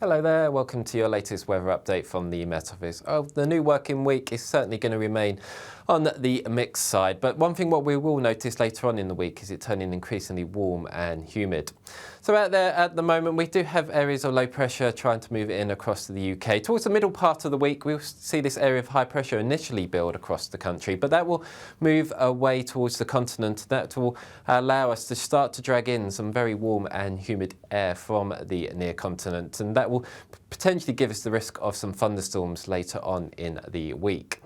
Hello there, welcome to your latest weather update from the Met Office. Oh, the new working week is certainly going to remain on the mixed side, but one thing what we will notice later on in the week is it turning increasingly warm and humid. So out there at the moment we do have areas of low pressure trying to move in across the UK. Towards the middle part of the week we'll see this area of high pressure initially build across the country, but that will move away towards the continent. That will allow us to start to drag in some very warm and humid air from the near continent, and that will potentially give us the risk of some thunderstorms later on in the week.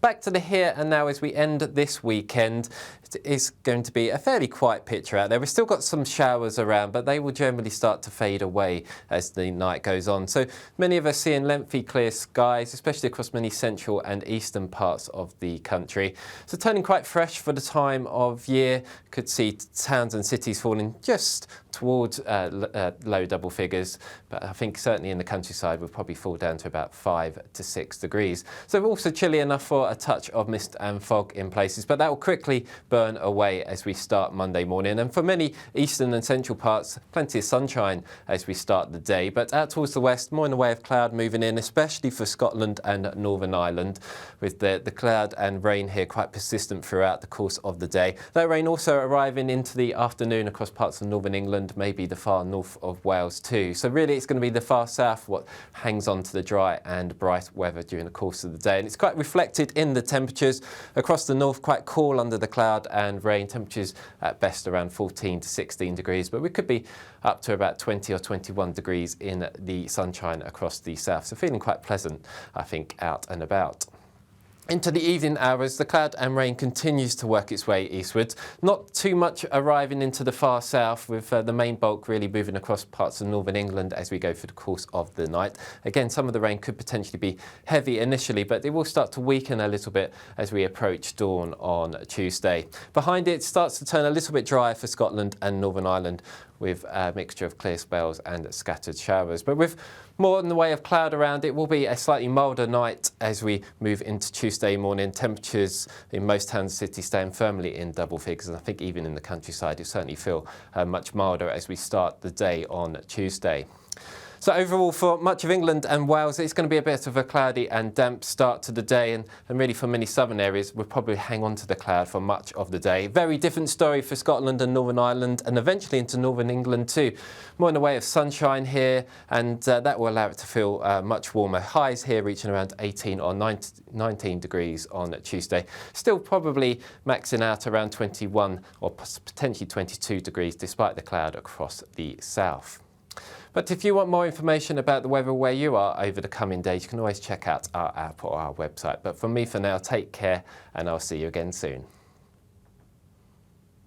Back to the here and now as we end this weekend. It is going to be a fairly quiet picture out there. We've still got some showers around, but they will generally start to fade away as the night goes on. So many of us seeing lengthy clear skies, especially across many central and eastern parts of the country. So turning quite fresh for the time of year. Could see towns and cities falling just towards low double figures, but I think certainly in the countryside we'll probably fall down to about 5 to 6 degrees. So also chilly enough for a touch of mist and fog in places, but that will quickly burn away as we start Monday morning. And for many eastern and central parts, plenty of sunshine as we start the day, but out towards the west, more in the way of cloud moving in, especially for Scotland and Northern Ireland, with the cloud and rain here quite persistent throughout the course of the day. That rain also arriving into the afternoon across parts of northern England, maybe the far north of Wales too. So really it's going to be the far south what hangs on to the dry and bright weather during the course of the day. And it's quite reflected in the temperatures across the north, quite cool under the cloud and rain. Temperatures at best around 14 to 16 degrees, but we could be up to about 20 or 21 degrees in the sunshine across the south. So feeling quite pleasant, I think, out and about. Into the evening hours, the cloud and rain continues to work its way eastwards. Not too much arriving into the far south, with the main bulk really moving across parts of northern England as we go through the course of the night. Again, some of the rain could potentially be heavy initially, but it will start to weaken a little bit as we approach dawn on Tuesday. Behind it starts to turn a little bit drier for Scotland and Northern Ireland, with a mixture of clear spells and scattered showers. But with more in the way of cloud around, it will be a slightly milder night as we move into Tuesday morning. Temperatures in most towns and cities staying firmly in double figures, and I think even in the countryside you certainly feel much milder as we start the day on Tuesday. So overall for much of England and Wales, it's going to be a bit of a cloudy and damp start to the day, and really for many southern areas we'll probably hang on to the cloud for much of the day. Very different story for Scotland and Northern Ireland, and eventually into Northern England too. More in the way of sunshine here, and that will allow it to feel much warmer. Highs here reaching around 18 or 19 degrees on Tuesday. Still probably maxing out around 21 or potentially 22 degrees despite the cloud across the south. But if you want more information about the weather where you are over the coming days, you can always check out our app or our website. But from me for now, take care, and I'll see you again soon.